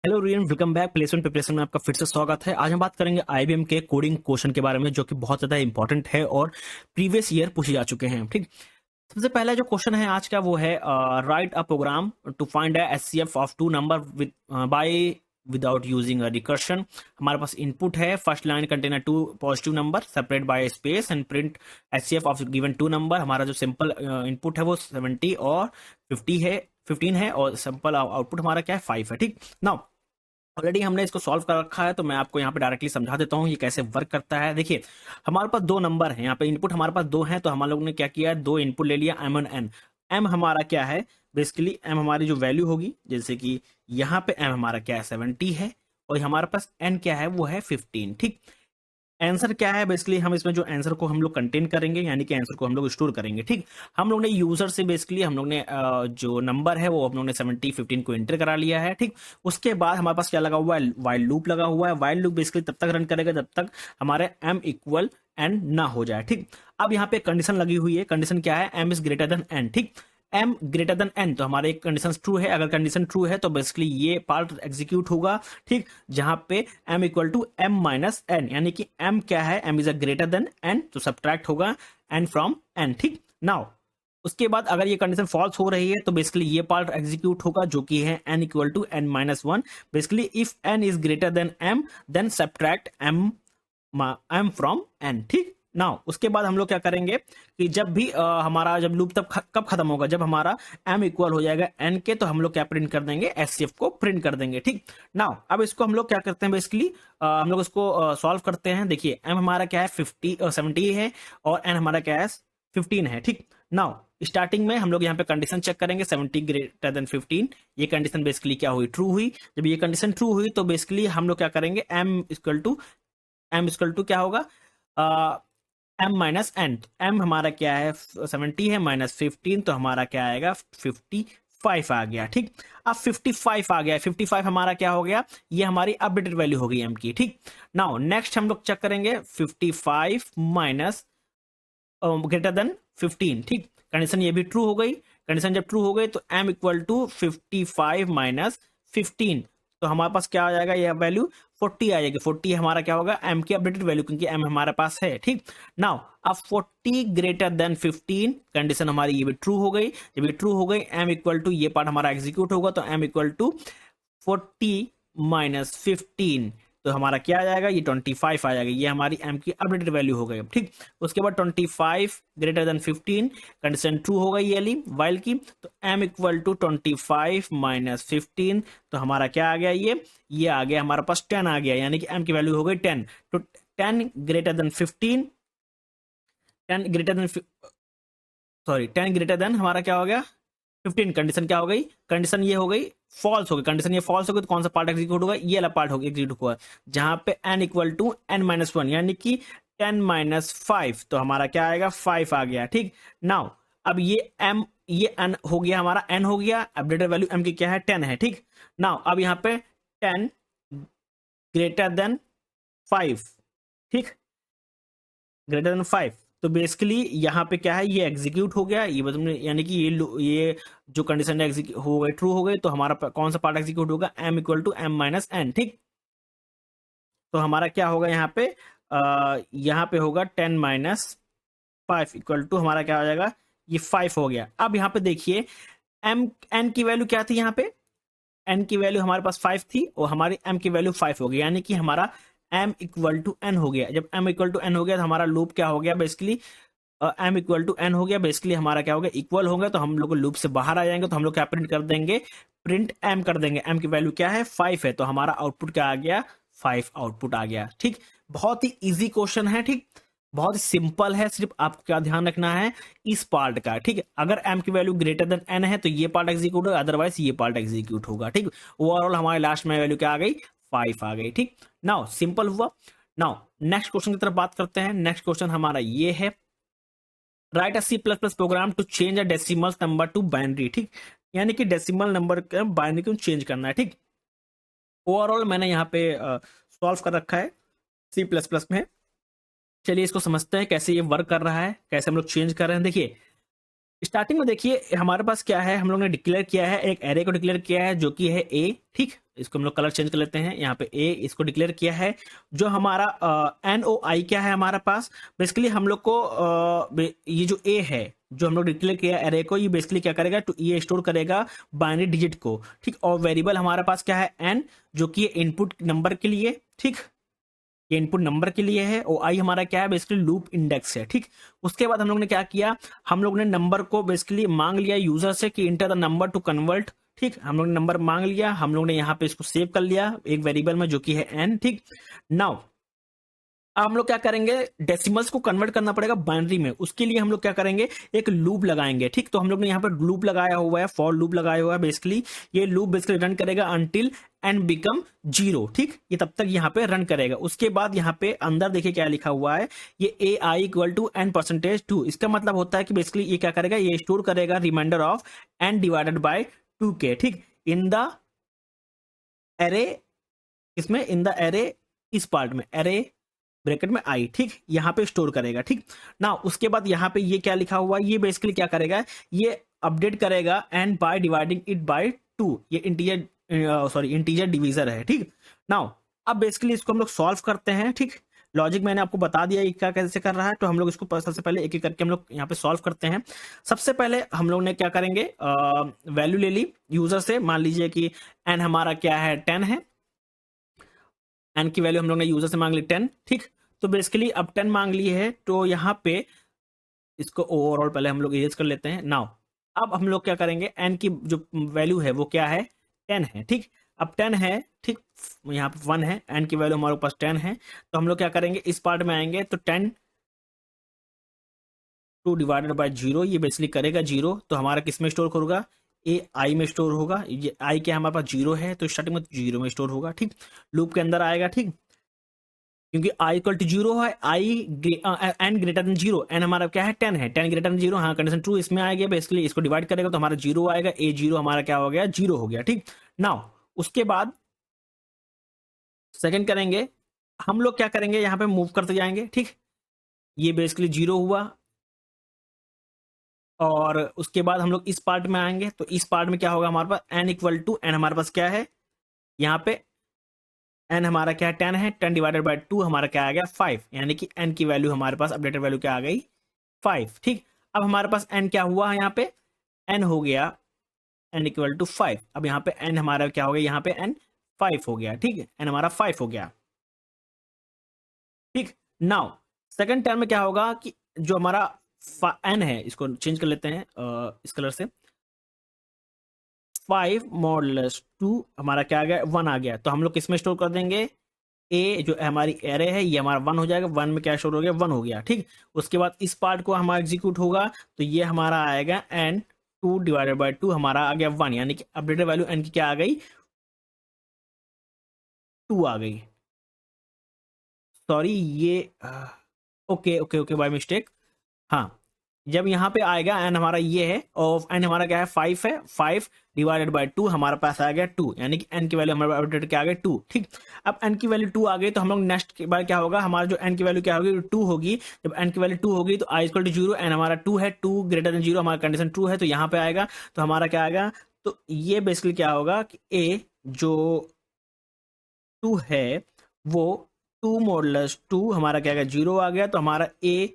Hello rayon, welcome back. Placement preparation में आपका फिर से स्वागत है। आज हम बात करेंगे आईबीएम के कोडिंग क्वेश्चन के बारे में, जो कि बहुत ज्यादा इंपॉर्टेंट है और प्रीवियस ईयर पूछे जा चुके हैं। ठीक, सबसे पहला जो क्वेश्चन है आज का वो है write a program to find a HCF of two number with by without using a recursion. हमारे पास इनपुट है, first line container two positive number separate by space and print HCF of given two number. हमारा जो simple input है वो 70 और 15 है और सिंपल आउटपुट हमारा क्या है 5 है। ठीक, नाउ ऑलरेडी हमने इसको सॉल्व कर रखा है, तो मैं आपको यहाँ पे डायरेक्टली समझा देता हूँ ये कैसे वर्क करता है। देखिए, हमारे पास दो नंबर है, यहाँ पे इनपुट हमारे पास दो हैं, तो हम लोग ने क्या किया, दो इनपुट ले लिया एम एंड एन। एम हमारा क्या है, बेसिकली एम हमारी जो वैल्यू होगी, जैसे कि यहाँ पे एम हमारा क्या है 70 है, और हमारे पास एन क्या है वो है 15। ठीक, आंसर क्या है, बेसिकली हम इसमें जो आंसर को हम लोग कंटेन करेंगे, यानी कि आंसर को हम लोग स्टोर करेंगे। ठीक, हम लोग ने यूजर से बेसिकली हम लोग ने जो नंबर है वो हम लोग ने 70 15 को एंटर करा लिया है। ठीक, उसके बाद हमारे पास क्या लगा हुआ है, वाइल लूप लगा हुआ है। वाइल लूप बेसिकली तब तक रन करेगा जब तक हमारे एम इक्वल एन ना हो जाए। ठीक, अब यहाँ पे कंडीशन लगी हुई है। कंडीशन क्या है, M is greater than N. ठीक, एम ग्रेटर देन एन, तो हमारे कंडीशन ट्रू है। अगर कंडीशन ट्रू है तो बेसिकली ये पार्ट एग्जीक्यूट होगा। ठीक, जहां पे M equal to M minus N, यानी कि एम क्या है, M is a greater than N, तो सब्ट्रैक्ट होगा एन फ्रॉम एन। ठीक, नाउ उसके बाद अगर ये कंडीशन फॉल्स हो रही है तो बेसिकली ये पार्ट एग्जीक्यूट होगा, जो कि है N equal to N minus one. Basically if N is greater than M then subtract M from N. ठीक, नाउ उसके बाद हम लोग क्या करेंगे कि जब भी हमारा जब लूप तब कब खत्म होगा, जब हमारा एम इक्वल हो जाएगा एन के, तो हम लोग क्या प्रिंट कर देंगे, एचसीएफ को प्रिंट कर देंगे। ठीक, नाउ अब इसको हम लोग क्या करते हैं, बेसिकली हम लोग इसको सॉल्व करते हैं। देखिए, एम हमारा क्या है 70 है और एन हमारा क्या है 15 है। ठीक, नाउ स्टार्टिंग में हम लोग यहाँ पे कंडीशन चेक करेंगे, 70 ग्रेटर देन 15। ये कंडीशन बेसिकली क्या हुई, ट्रू हुई। जब ये कंडीशन ट्रू हुई तो बेसिकली हम लोग क्या करेंगे, एम इक्वल टू क्या होगा, एम माइनस एन। एम हमारा क्या है 70 है माइनस 15, तो हमारा क्या आएगा 55 आ गया। ठीक, अब 55 आ गया, 55 हमारा क्या हो गया, ये हमारी अपडेटेड वैल्यू हो गई एम की। ठीक, नाउ नेक्स्ट हम लोग चेक करेंगे 55 माइनस ग्रेटर देन 15। ठीक, कंडीशन ये भी ट्रू हो गई। कंडीशन जब ट्रू हो गई तो एम इक्वल टू 55 माइनस 15, तो हमारे पास क्या आ जाएगा, यह वैल्यू 40 आ जाएगी। 40 हमारा क्या होगा, एम की अपडेटेड वैल्यू, क्योंकि एम हमारे पास है। ठीक, नाउ अब 40 ग्रेटर देन 15 कंडीशन हमारी ये भी ट्रू हो गई। जब ये ट्रू हो गई, एम इक्वल टू ये पार्ट हमारा एग्जीक्यूट होगा, तो एम इक्वल टू 40 माइनस 15, तो हमारा क्या आ जाएगा, ये 25 आ जाएगा। ये हमारी एम की अपडेटेड वैल्यू हो गई। ठीक, उसके बाद 25 ग्रेटर देन 15 कंडीशन ट्रू हो गई ये वाइल की, तो एम इक्वल टू 25 माइनस 15, तो हमारा क्या आ गया, ये आ गया हमारे पास 10 आ गया, यानी कि एम की वैल्यू हो गई 10। तो 10 greater than 15, 10 greater than sorry 10 greater than हमारा क्या हो गया 15। कंडीशन क्या हो गई, कंडीशन ये हो गई फॉल्स हो गई। कंडीशन ये फॉल्स हो गई तो कौन सा पार्ट एग्जीक्यूट होगा, ये वाला पार्ट होगा एग्जीक्यूट होगा, जहां पे N equal to N minus one, यानी कि 10 माइनस 5, तो हमारा क्या आएगा 5 आ गया। ठीक, नाउ अब ये एन हो गया, हमारा एन हो गया, अपडेटेड वैल्यू एम की क्या है 10 है। ठीक, नाउ अब यहाँ पे 10 ग्रेटर देन 5। ठीक, ग्रेटर देन 5, तो बेसिकली यहाँ पे क्या है, ये एग्जीक्यूट हो गया, ये मतलब यानी कि ये जो कंडीशन हो गई ट्रू हो गई, तो हमारा कौन सा पार्ट एग्जीक्यूट होगा, M equal to M minus N. ठीक, तो हमारा क्या होगा यहाँ पे होगा 10 माइनस 5 इक्वल टू हमारा क्या हो जाएगा, ये 5 हो गया। अब यहाँ पे देखिए, एम एन की वैल्यू क्या थी, यहाँ पे एन की वैल्यू हमारे पास 5 थी और हमारी एम की वैल्यू 5 हो गई, यानी कि हमारा एम इक्वल टू एन हो गया। जब एम इक्वल टू एन हो गया तो हमारा लूप क्या हो गया, basically M equal to N हो गया, बेसिकली हमारा क्या हो गया, इक्वल हो गया। तो हम लोग लूप से बाहर आ जाएंगे, तो हम लोग क्या प्रिंट कर देंगे, प्रिंट एम कर देंगे। एम की वैल्यू क्या है 5 है, तो हमारा आउटपुट क्या आ गया 5 आउटपुट आ गया। ठीक, बहुत ही इजी क्वेश्चन है। ठीक, बहुत ही सिंपल है, सिर्फ आपको क्या ध्यान रखना है इस पार्ट का। ठीक है, अगर एम की वैल्यू ग्रेटर देन एन है तो ये पार्ट एग्जीक्यूट होगा, अदरवाइज ये पार्ट एग्जीक्यूट होगा। ठीक, ओवरऑल हमारे लास्ट में वैल्यू क्या आ गई 5 आ गई। ठीक, नाउ सिंपल हुआ। नाउ नेक्स्ट क्वेश्चन की तरफ बात करते हैं। नेक्स्ट क्वेश्चन हमारा ये है, write a C plus plus program to change a decimal number to binary. ठीक, यानी कि डेसिमल नंबर का बाइनरी को चेंज करना है। ठीक, ओवरऑल मैंने यहाँ पे सॉल्व कर रखा है सी प्लस प्लस में। चलिए इसको समझते हैं कैसे ये वर्क कर रहा है, कैसे हम लोग चेंज कर रहे हैं। देखिए, स्टार्टिंग में देखिए हमारे पास क्या है, हम लोग ने डिक्लेयर किया है, एक एरे को डिक्लेयर किया है जो कि है ए, ठीक। इसको हम लोग कलर चेंज कर लेते हैं, यहाँ पे ए इसको डिक्लेयर किया है। जो हमारा एन ओ आई क्या है हमारे पास, बेसिकली हम लोग को ये जो ए है जो हम लोग डिक्लेयर किया एरे को, ये बेसिकली क्या करेगा, तो ये स्टोर करेगा बाइनरी डिजिट को, ठीक। और वेरिएबल हमारे पास क्या है एन, जो कि इनपुट नंबर के लिए, ठीक, ये इनपुट नंबर के लिए है। और आई हमारा क्या है, बेसिकली लूप इंडेक्स है, ठीक। उसके बाद हम लोग ने क्या किया, हम लोग ने नंबर को बेसिकली मांग लिया यूजर से कि enter the number two convert, ठीक। हम लोग ने नंबर मांग लिया, हम लोग ने यहाँ पे इसको सेव कर लिया एक वेरिएबल में जो कि है एन, ठीक। नाउ अब हम लोग क्या करेंगे, डेसिमल्स को कन्वर्ट करना पड़ेगा बाइनरी में, उसके लिए हम लोग क्या करेंगे, एक लूप लगाएंगे, ठीक। तो हम लोग ने यहाँ पर लूप लगाया हुआ है, फॉर लूप लगाया हुआ है। बेसिकली ये लूप बेसिकली रन करेगा अंटिल एन बिकम 0, ठीक। ये तब तक यहाँ पे रन करेगा। उसके बाद यहाँ पे अंदर देखिए क्या लिखा हुआ है, ये ए आई इक्वल टू एन परसेंटेज 2। इसका मतलब होता है कि बेसिकली ये क्या करेगा, ये स्टोर करेगा remainder of n divided by 2 के, ठीक, इन द एरे, इसमें इन द एरे, इस पार्ट में एरे ब्रैकेट में आई, ठीक, यहाँ पे स्टोर करेगा, ठीक ना। उसके बाद यहाँ पे ये क्या लिखा हुआ है, ये बेसिकली क्या करेगा, ये अपडेट करेगा and by dividing it by 2। ये इंटीजर डिवीजर है, ठीक। नाउ अब बेसिकली इसको हम लोग सॉल्व करते हैं, ठीक। लॉजिक मैंने आपको बता दिया क्या कैसे कर रहा है, तो हम लोग इसको सबसे पहले एक एक करके हम लोग यहाँ पे सॉल्व करते हैं। सबसे पहले हम लोग ने क्या करेंगे, वैल्यू ले ली यूजर से, मान लीजिए कि एन हमारा क्या है 10 है, एन की वैल्यू हम लोग ने यूजर से मांग ली 10, ठीक। तो बेसिकली अब 10 मांग ली है, तो यहाँ पे इसको ओवरऑल पहले हम लोग इरेज कर लेते हैं। नाउ अब हम लोग क्या करेंगे, एन की जो वैल्यू है वो क्या है, 10 है, ठीक। अब 10 है, ठीक, यहाँ पे 1 है, एन की वैल्यू हमारे पास 10 है। तो हम लोग क्या करेंगे, इस पार्ट में आएंगे तो 10 2 डिवाइडेड बाय 0, ये बेसिकली करेगा 0। तो हमारा किस में स्टोर होगा, ए आई में स्टोर होगा। ये आई क्या हमारे पास 0 है, तो स्टार्टिंग में 0 में स्टोर होगा, ठीक। लूप के अंदर आएगा, ठीक, क्योंकि आई इक्वल टू 0 है, i n greater than 0, n हमारा क्या है 10 है, 10 ग्रेटर देन 0, हाँ कंडीशन ट्रू इसमें आएगा। बेसिकली इसको डिवाइड करेगा तो हमारा 0 आएगा, ए 0 हमारा क्या हो गया, 0 हो गया, ठीक। नाउ उसके बाद सेकंड करेंगे, हम लोग क्या करेंगे, यहाँ पे मूव करते जाएंगे, ठीक। ये बेसिकली 0 हुआ, और उसके बाद हम लोग इस पार्ट में आएंगे, तो इस पार्ट में क्या होगा हमारे पास, एन इक्वल टू एन हमारे पास क्या है, यहाँ पे एन हमारा क्या है 10 है, 10 डिवाइडेड बाय 2 हमारा क्या आ गया 5, यानी कि एन की वैल्यू हमारे पास अपडेटेड वैल्यू क्या आ गई 5, ठीक। अब हमारे पास एन क्या हुआ है, यहाँ पे एन हो गया एन इक्वल टू 5। अब यहाँ पे एन हमारा क्या हो गया, यहाँ पे एन 5 हो गया, ठीक है, एन हमारा 5 हो गया, ठीक। नाउ सेकंड टर्म में क्या होगा कि जो हमारा एन है, इसको चेंज कर लेते हैं इस कलर से, 5 मॉडुलस 2 हमारा क्या आ गया 1 आ गया। तो हम लोग किसमें स्टोर कर देंगे, ए जो हमारी एरे है ये हमारा 1 हो जाएगा, 1 में क्या स्टोर हो गया 1 हो गया, ठीक। उसके बाद इस पार्ट को हमारा एग्जीक्यूट होगा, तो ये हमारा आएगा एन 2 डिवाइडेड बाय 2 हमारा आ गया 1, यानी कि अपडेटेड वैल्यू एन की क्या आ गई 2 आ गई। सॉरी ये okay okay okay by mistake, हाँ। जब यहाँ पे आएगा एन हमारा ये है, और एन हमारा क्या है 5 है, 5 डिवाइडेड बाय 2 हमारे पास आ गया 2, यानी कि एन की वैल्यू हमारे अपडेट क्या आ गई 2, ठीक। अब एन की वैल्यू 2 आ गई, तो हम लोग नेक्स्ट के बाद क्या होगा, हमारा जो एन की वैल्यू क्या होगी 2 होगी। जब एन की वैल्यू 2 होगी तो आई इक्वल टू 0, एन हमारा 2 है, 2 ग्रेटर देन 0 हमारा कंडीशन ट्रू है, तो यहाँ पे आएगा, तो हमारा क्या आएगा, तो ये बेसिकली क्या होगा कि ए जो 2 है वो 2 मॉडुलस 2 हमारा क्या आ गया 0 आ गया, तो हमारा ए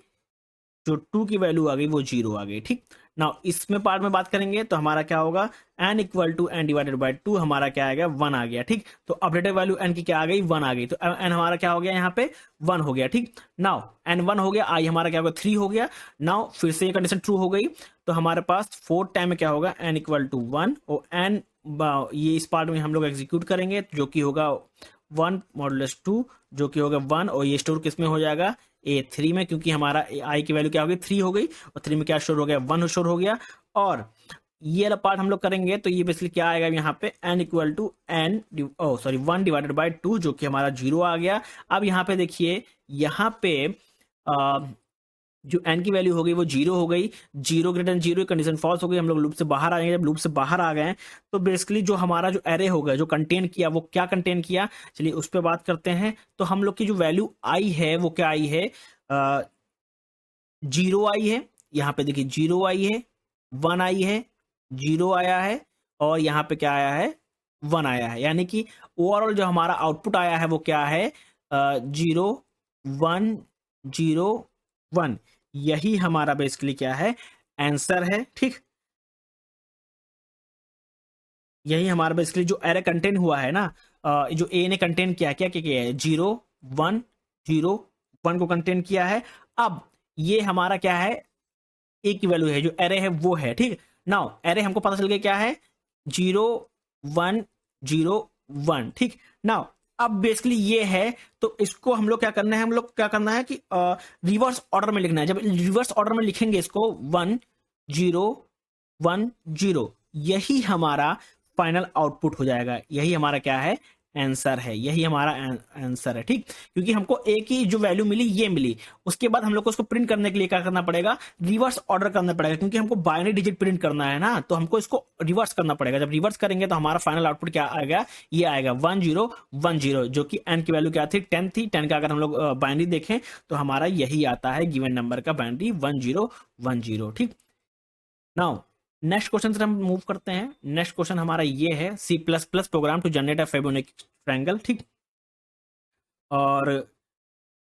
जो 2 की वैल्यू आ गई वो 0 आ गई, ठीक। नाउ इसमें पार्ट में बात करेंगे तो हमारा क्या होगा, n equal to n divided by 2 हमारा क्या आ गया 1 आ गया, ठीक। तो अपडेटेड वैल्यू n की क्या आ गई 1 आ गई, तो n हमारा क्या हो गया यहाँ पे 1 हो गया, ठीक। नाउ n 1 हो गया, i हमारा क्या होगा 3 हो गया। नाउ फिर से ये कंडीशन ट्रू हो गई, तो हमारे पास फोर्थ टाइम में क्या होगा n इक्वल टू 1, और n ये इस पार्ट में हम लोग एग्जीक्यूट करेंगे जो कि होगा 1 मॉडुलस 2 जो कि होगा 1, और ये स्टोर किस में हो जाएगा A3 में, क्योंकि हमारा आई की वैल्यू क्या हो गई 3 हो गई, और 3 में क्या स्टोर हो गया 1 स्टोर हो गया। और ये वाला पार्ट हम लोग करेंगे तो ये बेसिकली क्या आएगा यहाँ पे n equal to n 1 divided by 2 जो कि हमारा 0 आ गया। अब यहाँ पे देखिए, यहाँ पे जो n की वैल्यू हो गई वो 0 हो गई, 0 ग्रेटर देन 0 कंडीशन फॉल्स हो गई, हम लोग लूप से बाहर आ गए। जब लूप से बाहर आ गए तो बेसिकली जो हमारा जो एरे होगा जो कंटेन किया वो क्या कंटेन किया, चलिए उस पर बात करते हैं। तो हम लोग की जो वैल्यू आई है वो क्या आई है 0 आई है, यहाँ पे देखिए 0 आई है, 1 आई है, 0 आया है और यहाँ पे क्या आया है, 1 आया है। यानी कि ओवरऑल जो हमारा आउटपुट आया है वो क्या है, 0 1 0 1। यही हमारा बेसिकली क्या है, आंसर है। ठीक, यही हमारा बेसिकली जो एरे कंटेंट हुआ है ना, जो ए ने कंटेंट किया, क्या क्या किया है, 0 1 0 1 को कंटेंट किया है। अब ये हमारा क्या है, ए की वैल्यू है, जो एरे है वो है। ठीक, नाउ एरे हमको पता चल गया क्या है, 0 1 0 1। ठीक, नाउ अब बेसिकली ये है, तो इसको हम लोग क्या करना है, हम लोग क्या करना है कि रिवर्स ऑर्डर में लिखना है। जब रिवर्स ऑर्डर में लिखेंगे इसको 1 0 1 0, यही हमारा फाइनल आउटपुट हो जाएगा। यही हमारा क्या है, आंसर है। यही हमारा आंसर है। ठीक, क्योंकि हमको ए की जो वैल्यू मिली ये मिली, उसके बाद हम लोग को उसको प्रिंट करने के लिए क्या करना पड़ेगा, रिवर्स ऑर्डर करना पड़ेगा। क्योंकि हमको बाइनरी डिजिट प्रिंट करना है ना, तो हमको इसको रिवर्स करना पड़ेगा। जब रिवर्स करेंगे तो हमारा फाइनल आउटपुट क्या आएगा, ये आएगा 1 0 1 0, जो कि एन की वैल्यू क्या थी, 10 थी। 10 का अगर हम लोग बाइनरी देखें तो हमारा यही आता है, गिवन नंबर का बाइनरी 1 0 1 0। ठीक, नाउ नेक्स्ट क्वेश्चन से हम मूव करते हैं। नेक्स्ट क्वेश्चन हमारा ये है, C plus plus program to generate a Fibonacci triangle. ठीक, और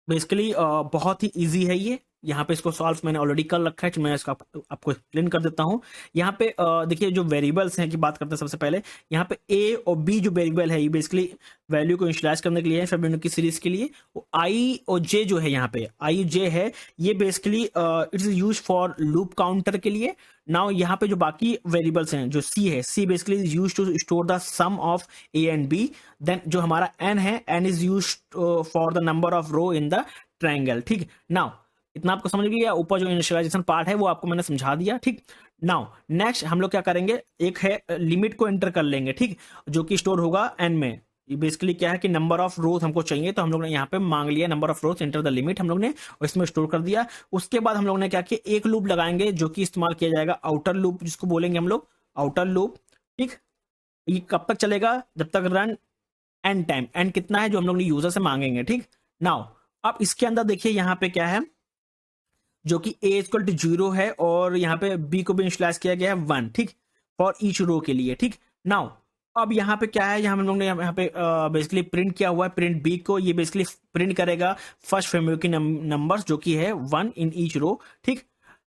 बेसिकली बहुत ही इजी है ये। यहाँ पे इसको सॉल्व मैंने ऑलरेडी कर रखा है, मैं इसका आपको एक्सप्लेन कर देता हूँ। यहाँ पे देखिए जो वेरिएबल्स हैं की बात करते हैं सबसे पहले। यहाँ पे ए और बी जो वेरिएबल है, ये बेसिकली वैल्यू को इनिशियलाइज करने के लिए है फिबोनाची सीरीज के लिए। आई और जे जो है, यहाँ पे आई जे है, ये basically it is use for loop counter के लिए। नाउ यहाँ पे जो बाकी वेरिएबल्स हैं, जो सी है, C basically is use to store the sum of A and B. Then जो हमारा एन है, N is use for the number of row in the triangle. ठीक, नाउ इतना आपको समझ गया। ऊपर जो इनिशियलाइजेशन पार्ट है वो आपको मैंने समझा दिया। ठीक, नाउ नेक्स्ट हम लोग क्या करेंगे, एक है लिमिट को एंटर कर लेंगे। ठीक, जो कि स्टोर होगा एन में। ये बेसिकली क्या है कि नंबर ऑफ रोज हमको चाहिए, तो हम लोग ने यहाँ पे मांग लिया number of rose, enter the limit हम लोग ने, और इसमें स्टोर कर दिया। उसके बाद हम लोग ने क्या किया, एक लूप लगाएंगे जो कि इस्तेमाल किया जाएगा आउटर लूप, जिसको बोलेंगे हम लोग आउटर लूप। ठीक, ये कब तक चलेगा, जब तक रन एन टाइम। एन कितना है जो हम लोग ने यूजर से मांगेंगे। ठीक, नाउ अब इसके अंदर देखिए यहाँ पे क्या है, जो कि ए इक्वल टू 0 है और यहाँ पे बी को भी इनिशियलाइज किया गया है 1। ठीक, फॉर ईच रो के लिए। ठीक, नाउ अब यहाँ पे क्या है, यहाँ हम लोग ने यहाँ पे बेसिकली प्रिंट किया हुआ है, प्रिंट बी को। ये बेसिकली प्रिंट करेगा फर्स्ट फिबोनाची नंबर्स जो कि है 1 इन ईच रो। ठीक,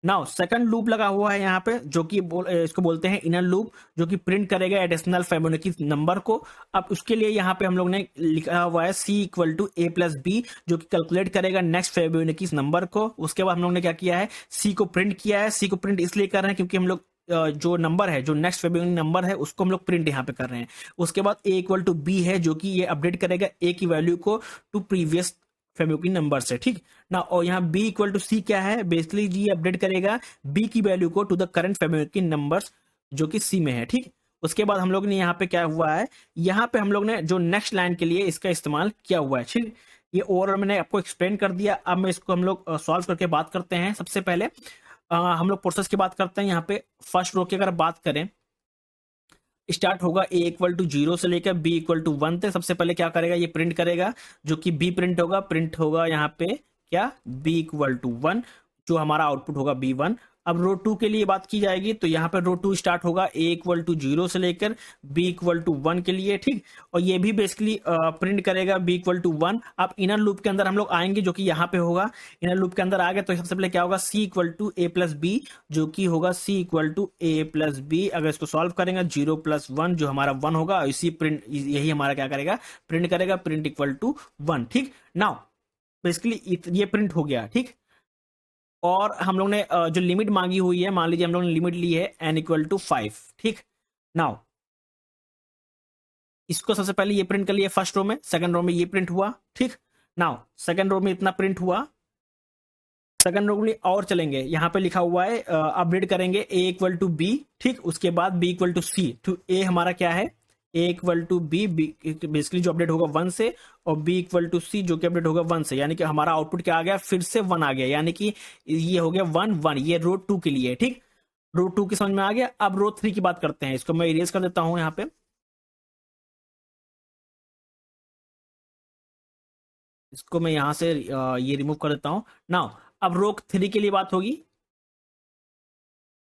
नाउ सेकंड लूप लगा हुआ है यहाँ पे, जो कि इसको बोलते हैं इनर लूप, जो कि प्रिंट करेगा एडिशनल फिबोनाची नंबर को। अब उसके लिए यहाँ पे हम लोग ने लिखा हुआ है C equal to A plus B, जो कि कैलकुलेट करेगा नेक्स्ट फिबोनाची नंबर को। उसके बाद हम लोग ने क्या किया है, सी को प्रिंट किया है। सी को प्रिंट इसलिए कर रहे हैं क्योंकि हम लोग जो नंबर है, जो नेक्स्ट फिबोनाची नंबर है, उसको हम लोग प्रिंट यहाँ पे कर रहे हैं। उसके बाद ए इक्वल टू बी है, जो कि ये अपडेट करेगा ए की वैल्यू को टू प्रीवियस फिबोनाची नंबर से। ठीक ना, और यहाँ b इक्वल टू सी क्या है, बेसिकली जी अपडेट करेगा b की वैल्यू को to the current Fibonacci numbers जो कि c में है। ठीक, उसके बाद हम लोग ने यहाँ पे क्या हुआ है, यहाँ पे हम लोग ने जो नेक्स्ट लाइन के लिए इसका इस्तेमाल किया हुआ है। ठीक, ये ओवरऑल मैंने आपको एक्सप्लेन कर दिया। अब मैं इसको हम लोग सॉल्व करके बात करते हैं। सबसे पहले हम लोग प्रोसेस की बात करते हैं। यहाँ पे फर्स्ट रो की अगर बात करें, स्टार्ट होगा ए इक्वल टू 0 से लेकर बी इक्वल टू 1 तक। सबसे पहले क्या करेगा, ये प्रिंट करेगा, जो कि बी प्रिंट होगा यहाँ पे क्या, बी इक्वल टू 1, जो हमारा आउटपुट होगा b1। अब रो 2 के लिए बात की जाएगी, तो यहाँ पे रो 2 स्टार्ट होगा ए इक्वल टू 0 से लेकर बी इक्वल टू 1 के लिए। ठीक, और ये भी बेसिकली प्रिंट करेगा बी इक्वल टू 1। अब इनर लूप के अंदर हम लोग आएंगे, जो कि यहाँ पे होगा। इनर लूप के अंदर आ गए तो सबसे पहले क्या होगा, C equal to A plus B, जो कि होगा C equal to A plus B. अगर इसको सॉल्व करेंगे 0 प्लस 1 जो हमारा 1 होगा, इसी प्रिंट, यही हमारा क्या करेगा, प्रिंट करेगा, प्रिंट इक्वल टू 1। ठीक, नाउ बेसिकली ये प्रिंट हो गया। ठीक, और हम लोग ने जो लिमिट मांगी हुई है, मान लीजिए हम लोग ने लिमिट ली है n इक्वल टू 5। ठीक, नाउ इसको सबसे पहले ये प्रिंट कर लिया फर्स्ट रो में, सेकंड रो में ये प्रिंट हुआ। ठीक, नाउ सेकंड रो में इतना प्रिंट हुआ, सेकंड रो में और चलेंगे, यहाँ पे लिखा हुआ है अपडेट करेंगे a इक्वल टू बी। ठीक, उसके बाद b इक्वल टू सी। तो a हमारा क्या है, a equal to b, basically जो अपडेट होगा 1 से, और b इक्वल टू सी जो कि अपडेट होगा 1 से। यानी कि हमारा आउटपुट क्या आ गया, फिर से 1 आ गया, यानी कि ये हो गया 1 1। ये रो 2 के लिए। ठीक, रो 2 की समझ में आ गया। अब रो 3 की बात करते हैं, इसको मैं इरेज कर देता हूं यहाँ पे, इसको मैं यहाँ से ये रिमूव कर देता हूं। नाउ अब रो 3 के लिए बात होगी।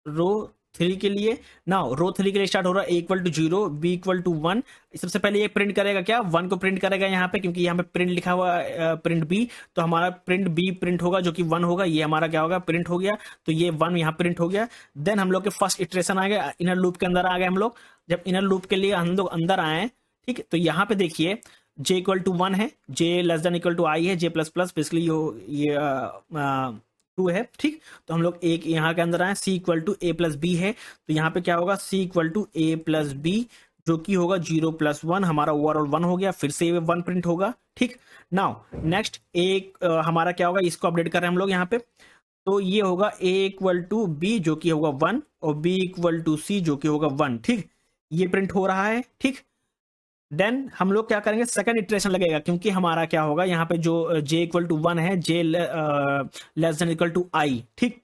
रो 3 के लिए। नाउ रो 3 के लिए स्टार्ट हो रहा है A=0, B=1। सबसे पहले ये प्रिंट करेगा क्या, 1 को प्रिंट करेगा यहाँ पे, क्योंकि यहाँ पे प्रिंट लिखा हुआ है प्रिंट B, तो हमारा प्रिंट B प्रिंट होगा जो कि 1 होगा। ये हमारा क्या होगा, प्रिंट हो गया, तो ये 1 यहाँ प्रिंट हो गया। देन हम लोग के फर्स्ट इटरेशन आ गया, इनर लूप के अंदर आ गए हम लोग। जब इनर लूप के लिए हम लोग अंदर आए, ठीक, तो यहाँ पे देखिए J=1 है, J<= I है, J++ बेसिकली ये 2 है, ठीक। तो हम लोग एक यहाँ के अंदर आए, C=A+B है, तो यहाँ पे क्या होगा, C=A+B जो कि होगा 0+1, हमारा ओवरऑल 1 हो गया, फिर से 1 प्रिंट होगा, ठीक। नाउ नेक्स्ट एक हमारा क्या होगा, इसको अपडेट कर रहे हैं हम लोग यहाँ पे, तो ये होगा A=B जो कि होगा 1 और B=C जो कि होगा 1, ठीक। ये प्रिंट हो रहा है, ठीक। देन हम लोग क्या करेंगे, सेकंड इटरेशन लगेगा, क्योंकि हमारा क्या होगा यहाँ पे जो J=1 है, J<= I, ठीक।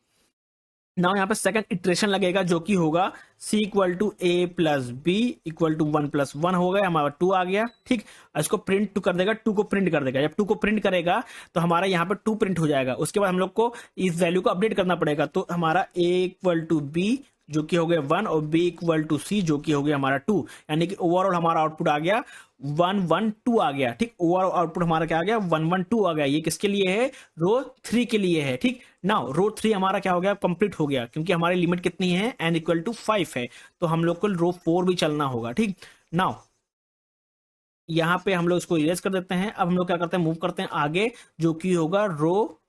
नाउ यहाँ पे सेकंड इटरेशन लगेगा जो कि होगा C=A+B = 1+1 हो गया, हमारा 2 आ गया, ठीक। इसको प्रिंट 2 कर देगा, 2 को प्रिंट कर देगा। जब 2 को प्रिंट करेगा तो हमारा यहाँ पे 2 प्रिंट हो जाएगा। उसके बाद हम लोग को इस वैल्यू को अपडेट करना पड़ेगा, तो हमारा A=B जो कि हो गया 1 और B=C जो कि हो गया हमारा 2, यानी कि ओवरऑल हमारा आउटपुट आ गया 112 आ गया, ठीक। ओवरऑल आउटपुट हमारा क्या आ गया, 112 आ गया। ये किसके लिए है, रो 3 के लिए है, ठीक। नाउ रो 3 हमारा क्या हो गया, कंप्लीट हो गया, क्योंकि हमारी लिमिट कितनी है, n=5 है, तो हम लोग को रो 4 भी चलना होगा, ठीक। नाउ यहाँ पे हम लोग इसको इरेज कर देते हैं। अब हम लोग क्या करते हैं, मूव करते हैं आगे, जो कि होगा रो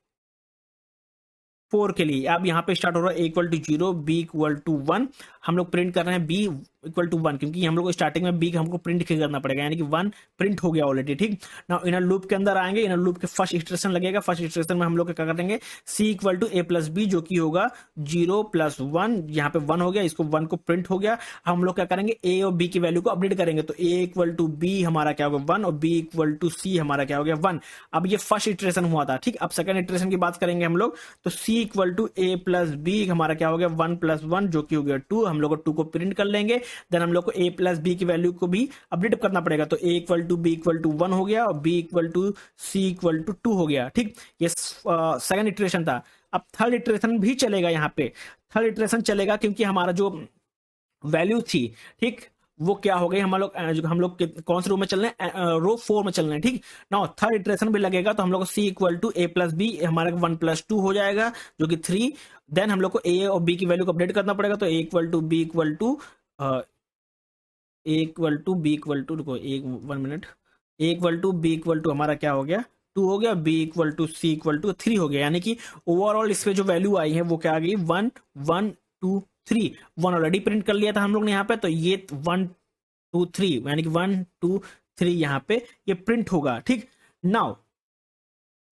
4 के लिए। अब यहाँ पे स्टार्ट हो रहा है A=0, B=1, हम लोग प्रिंट कर रहे हैं B=1, क्योंकि हम लोग को स्टार्टिंग में B हमको प्रिंट करना पड़ेगा, यानी कि 1 प्रिंट हो गया ऑलरेडी, ठीक। नाउ इनर लूप के अंदर आएंगे, इनर लूप के फर्स्ट इटरेशन लगेगा, फर्स्ट इटरेशन में हम लोग क्या करेंगे, C=A+B जो कि होगा 0+1, यहाँ पे 1 हो गया, इसको 1 को प्रिंट हो गया। हम लोग क्या करेंगे, A और B की वैल्यू को अपडेट करेंगे, तो A=B हमारा क्या होगा 1 और B=C हमारा क्या हो गया 1। अब ये फर्स्ट इटरेशन हुआ था, ठीक। अब सेकंड इटरेशन की बात करेंगे हम लोग, तो C=A+B हमारा क्या हो गया 1+1 जो कि हो गया 2, हम लोग 2 को प्रिंट कर लेंगे। देन हम लोग को A+B की वैल्यू को भी अपडेट करना पड़ेगा, तो A=B=1 हो गया और B=C=2 हो गया, ठीक। ये सेकंड इटरेशन था। अब थर्ड इटरेशन भी चलेगा, यहाँ पे थर्ड इटरेशन चलेगा, क्योंकि हमारा जो वैल्यू थी, ठीक, वो क्या हो गई, हम लोग कौन से रो में चल रहे हैं, रो 4 में चल रहे हैं, ठीक। नाउ थर्ड इटरेशन भी लगेगा, तो हम लोग को C=A+B हमारा 1+2 हो जाएगा जो कि 3। देन हम लोग को A और B की वैल्यू को अपडेट करना पड़ेगा, तो A=B=1 हमारा क्या हो गया 2 हो गया, B=C=3 हो गया, यानी कि ओवरऑल इसमें जो वैल्यू आई है वो क्या आ गई 1 1 2 3। 1 ऑलरेडी प्रिंट कर लिया था हम लोग ने यहाँ पे, तो ये 1 2 3 यानी कि 1 2 3 यहाँ पे ये प्रिंट होगा, ठीक। नाउ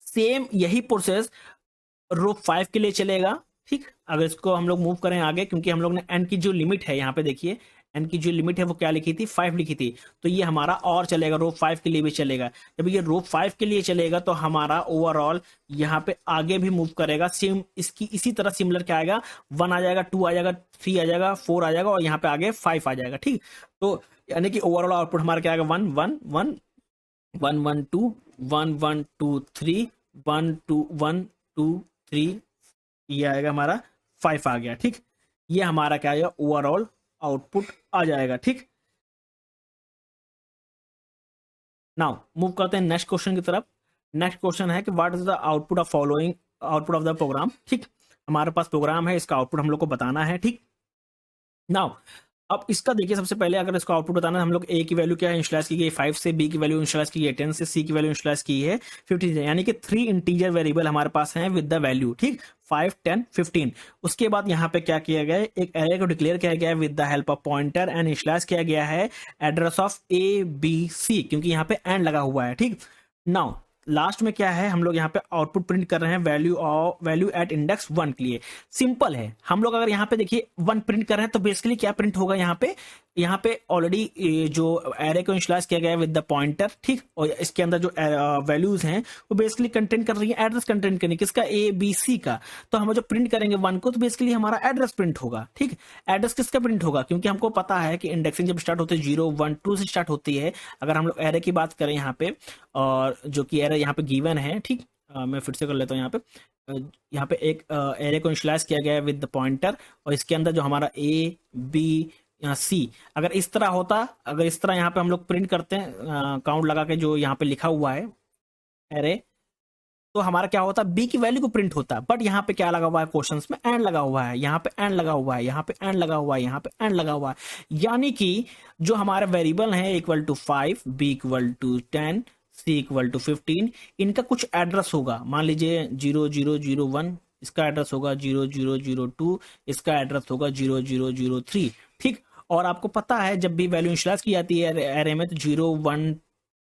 सेम यही प्रोसेस रो 5 के लिए चलेगा, ठीक। अगर इसको हम लोग मूव करें आगे, क्योंकि हम लोग ने n की जो लिमिट है, यहाँ पे देखिए n की जो लिमिट है वो क्या लिखी थी 5 लिखी थी, तो ये हमारा और चलेगा, रो 5 के लिए भी चलेगा। जब ये रो 5 के लिए चलेगा तो हमारा ओवरऑल यहाँ पे आगे भी मूव करेगा, सेम इसकी इसी तरह सिमिलर क्या आएगा, 1 आ जाएगा, 2 आ जाएगा, 3 आ जाएगा, 4 आ जाएगा और यहाँ पे आगे 5 आ जाएगा, ठीक। तो यानी कि ओवरऑल आउटपुट हमारा क्या आएगा 1 1 1 1 1 2 1 1 2 3 1 2 1 2 3, ये आएगा हमारा 5 आ गया, ठीक। ये हमारा क्या आएगा ओवरऑल आउटपुट आ जाएगा, ठीक। नाउ मूव करते हैं नेक्स्ट क्वेश्चन की तरफ। नेक्स्ट क्वेश्चन है कि what is the output of following output of the program, ठीक। हमारे पास प्रोग्राम है, इसका आउटपुट हम लोग को बताना है, ठीक। नाउ अब इसका देखिए, सबसे पहले अगर इसको आउटपुट बताना है, हम लोग A की वैल्यू क्या है इनिशियलाइज की गई 5 से, B की वैल्यू इनिशियलाइज की गई 10 से, C की वैल्यू इनिशियलाइज की है 15 से, यानी कि 3 इंटीजर वेरिएबल हमारे पास हैं विद द वैल्यू, ठीक, 5 10 15। उसके बाद यहाँ पे क्या किया गया है, एक एरे को डिक्लेयर किया गया है with the help of pointer and initialize किया गया है एड्रेस ऑफ ABC, क्योंकि यहाँ पे एंड लगा हुआ है, ठीक। नाउ लास्ट में क्या है, हम लोग यहाँ पे आउटपुट प्रिंट कर रहे हैं वैल्यू एट इंडेक्स 1 के लिए। सिंपल है, हम लोग अगर यहाँ पे देखिए 1 प्रिंट कर रहे हैं तो बेसिकली क्या प्रिंट होगा, यहाँ पे ऑलरेडी जो एरे को इनिशियलाइज किया गया है विद द पॉइंटर, ठीक, और इसके अंदर जो वैल्यूज हैं वो बेसिकली कंटेंट कर रही है एड्रेस कंटेंट करनी किसका ABC का। तो हम जो प्रिंट करेंगे 1 को तो बेसिकली हमारा एड्रेस प्रिंट होगा, ठीक। एड्रेस किसका प्रिंट होगा, क्योंकि हमको पता है कि इंडेक्सिंग जब स्टार्ट होती है 0 1 2 से स्टार्ट होती है। अगर हम लोग एरे की बात करें यहाँ पे, और जो कि एरे यहाँ पे गिवन है, ठीक, मैं फिर से कर लेता हूँ यहाँ पे। यहाँ पे एक एरे को इनिशियलाइज किया गया है विद द पॉइंटर, और इसके अंदर जो हमारा ए बी यहाँ सी, अगर इस तरह होता, अगर इस तरह यहाँ पे हम लोग प्रिंट करते हैं काउंट लगा के जो यहाँ पे लिखा हुआ है एरे, तो हमारा क्या होता है, बी की वैल्यू को प्रिंट होता है। बट यहाँ पे क्या लगा हुआ है, क्वेश्चंस में एंड लगा हुआ है, यहाँ पे एंड लगा हुआ है, यहाँ पे एंड लगा हुआ है, यहाँ पे एंड लगा हुआ है। यानी कि जो हमारे वेरिएबल है equal to 5, b equal to 10, c equal to 15, इनका कुछ एड्रेस होगा। मान लीजिए 0001 इसका एड्रेस होगा, 0002 इसका एड्रेस होगा, 0003। ठीक। और आपको पता है जब भी वैल्यू इनिशियलाइज की जाती है एरे में तो 012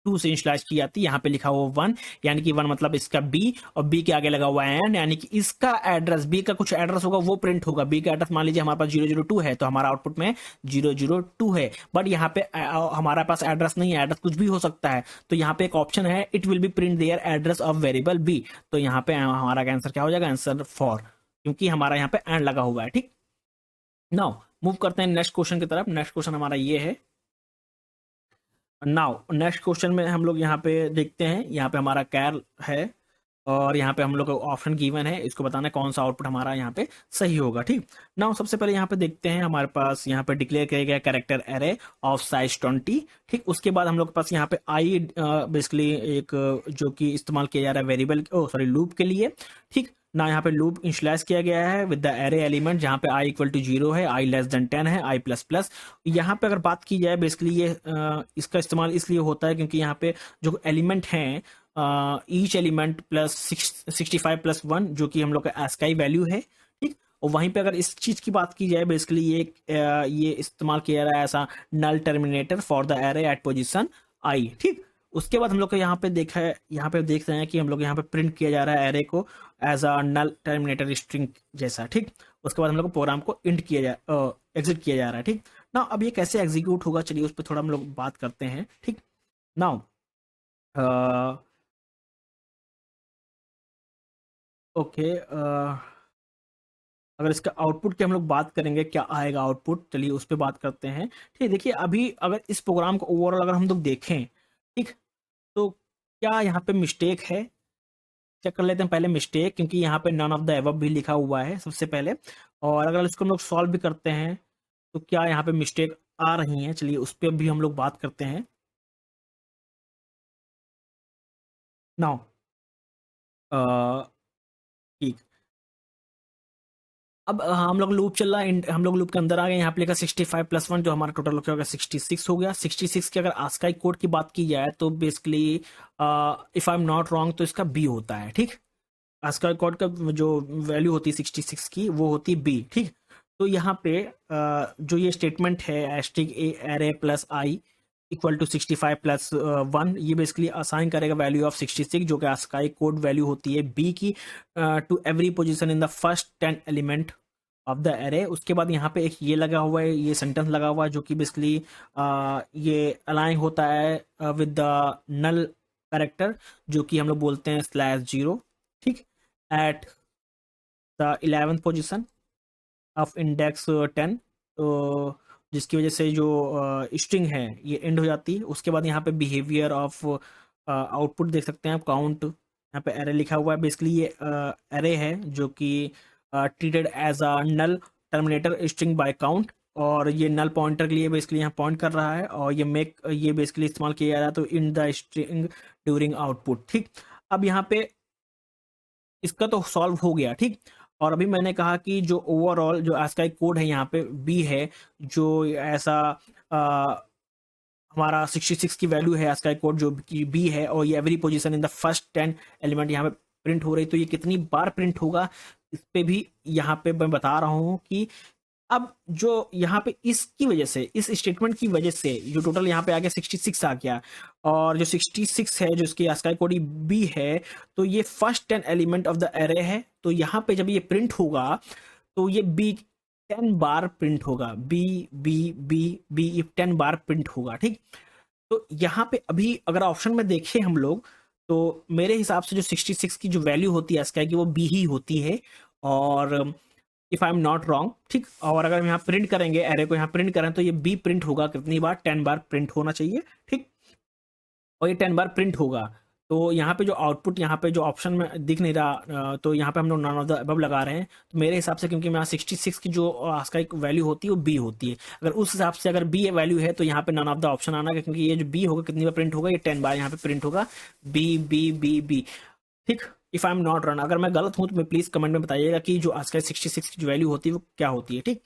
से इनिशियलाइज की जाती है। यहाँ पे लिखा हुआ 1, यानी कि 1 मतलब इसका बी, और बी के आगे लगा हुआ है एंड, यानी कि इसका एड्रेस, बी का कुछ एड्रेस होगा वो प्रिंट होगा। बी का एड्रेस मान लीजिए हमारे पास 002 है, तो हमारा आउटपुट में 002 है। बट यहाँ पे हमारे पास एड्रेस नहीं है, एड्रेस कुछ भी हो सकता है। तो यहाँ पे एक ऑप्शन है, it will be print their address of variable b. तो यहाँ पे हमारा आंसर क्या हो जाएगा, आंसर 4, क्योंकि हमारा यहाँ पे एंड लगा हुआ है। ठीक। नाउ मूव करते हैं नेक्स्ट क्वेश्चन की तरफ। नेक्स्ट क्वेश्चन हमारा ये है। नाउ नेक्स्ट क्वेश्चन में हम लोग यहाँ पे देखते हैं, यहाँ पे हमारा कैर है और यहाँ पे हम लोग को ऑप्शन गिवन है, इसको बताना है कौन सा आउटपुट हमारा यहाँ पे सही होगा। ठीक। नाउ सबसे पहले यहाँ पे देखते हैं, हमारे पास यहाँ पे डिक्लेयर किया गया कैरेक्टर एरे ऑफ साइज 20। ठीक। उसके बाद हम लोग के पास यहाँ पे आई बेसिकली एक जो कि इस्तेमाल किया जा रहा है वेरिएबल लूप के लिए। ठीक ना, यहाँ पे लूप इनिशियलाइज किया गया है विद द एरे एलिमेंट, जहाँ पे आई इक्वल टू 0 है, आई लेस देन 10 है, आई प्लस प्लस। यहाँ पे अगर बात की जाए बेसिकली ये इसका इस्तेमाल इसलिए होता है क्योंकि यहाँ पे जो एलिमेंट हैं ईच एलिमेंट प्लस 65 प्लस 1 जो कि हम लोग का ASCII वैल्यू है। ठीक। और वहीं पे अगर इस चीज की बात की जाए बेसिकली ये इस्तेमाल किया जा रहा है ऐसा null terminator for the array at position I. ठीक। उसके बाद हम लोग को यहाँ पे देखा है, यहाँ पे देख रहे हैं कि हम लोग यहाँ पे प्रिंट किया जा रहा है एरे को as a null terminator string जैसा। ठीक। उसके बाद हम लोग को प्रोग्राम को इंट किया जा एग्जिट किया जा रहा है। ठीक ना, अब ये कैसे एग्जीक्यूट होगा चलिए उस पर थोड़ा हम लोग बात करते हैं। ठीक। नाउ ओके, अगर इसका आउटपुट की हम लोग बात करेंगे क्या आएगा आउटपुट, चलिए उस पर बात करते हैं। ठीक। देखिए अभी अगर इस प्रोग्राम को ओवरऑल अगर हम लोग देखें, ठीक, तो क्या यहाँ पे मिस्टेक है, चेक कर लेते हैं पहले मिस्टेक, क्योंकि यहाँ पे नन ऑफ द एबव भी लिखा हुआ है सबसे पहले। और अगर इसको हम लोग सॉल्व भी करते हैं तो क्या यहाँ पे मिस्टेक आ रही है, चलिए उस पर भी हम लोग बात करते हैं। नाउ ठीक, अब हम लोग लूप चल रहा है, हम लोग लूप के अंदर आ गए। यहाँ पे लिखा 65 प्लस 1 जो हमारा टोटल क्या होगा 66 हो गया। 66 की अगर ASCII कोड की बात की जाए तो basically if I am not wrong तो इसका बी होता है। ठीक। ASCII कोड का जो वैल्यू होती है 66 की वो होती है बी। ठीक। तो यहाँ पे जो ये स्टेटमेंट है asterisk array plus i equal to 65 plus 1, ये बेसिकली असाइन करेगा वैल्यू ऑफ 66 जो कि ASCII कोड वैल्यू होती है बी की to every position in the first 10 element of the array. उसके बाद यहाँ पे एक ये लगा हुआ है, ये सेंटेंस लगा हुआ है जो कि बेसिकली ये अलाइन होता है विद द नल कैरेक्टर जो कि हम लोग बोलते हैं /0। ठीक। At the 11th position of index 10, तो जिसकी वजह से जो स्ट्रिंग है ये एंड हो जाती है। उसके बाद यहाँ पे बिहेवियर ऑफ आउटपुट देख सकते हैं आप, काउंट यहाँ पे एरे लिखा हुआ है। बेसिकली ये एरे है जो कि treated as a null terminator string by count, और ये नल पॉइंटर के लिए बेसिकली यहाँ पॉइंट कर रहा है, और ये बेसिकली इस्तेमाल किया जा रहा है तो in the string during output. ठीक। अब यहाँ पे इसका तो सॉल्व हो गया। ठीक। और अभी मैंने कहा कि जो ओवरऑल जो ASCII कोड है यहाँ पे बी है, जो ऐसा हमारा 66 की वैल्यू है ASCII कोड जो कि बी है, और ये every position in the first 10 element यहाँ पे प्रिंट हो रही, तो ये कितनी बार प्रिंट होगा इस पे भी यहाँ पे मैं बता रहा हूँ कि अब जो यहाँ पे इसकी वजह से, इस स्टेटमेंट की वजह से जो टोटल यहाँ पे आ गया 66 आ गया, और जो 66 है जो इसकी ASCII कोड बी है, तो ये first 10 element of the array है। तो यहाँ पे जब ये प्रिंट होगा तो ये बी 10 बार प्रिंट होगा, बी बी बी बी 10 बार प्रिंट होगा। ठीक। तो यहाँ पे अभी अगर ऑप्शन में देखें हम लोग तो मेरे हिसाब से जो 66 की जो वैल्यू होती है ASCII की वो बी ही होती है, और if I am not wrong. ठीक। और अगर हम यहाँ प्रिंट करेंगे एरे को, यहाँ प्रिंट करें तो ये बी प्रिंट होगा कितनी बार, 10 बार प्रिंट होना चाहिए। ठीक। और ये 10 बार प्रिंट होगा, तो यहाँ पे जो आउटपुट, यहाँ पे जो ऑप्शन में दिख नहीं रहा, तो यहाँ पे हम लोग नॉन ऑफ द अबव लगा रहे हैं। तो मेरे हिसाब से, क्योंकि यहाँ 66 की जो आस्का एक वैल्यू होती है वो बी होती है, अगर उस हिसाब से अगर बी वैल्यू है तो यहाँ पे नॉन ऑफ द ऑप्शन आना है, क्योंकि ये जो बी होगा कितनी बार प्रिंट होगा, ये 10 बार यहाँ पे प्रिंट होगा, बी बी बी बी। ठीक, if I am not run, अगर मैं गलत हूँ तो मैं प्लीज कमेंट में बताइएगा कि जो आस्का 66 की जो वैल्यू होती है वो क्या होती है। ठीक,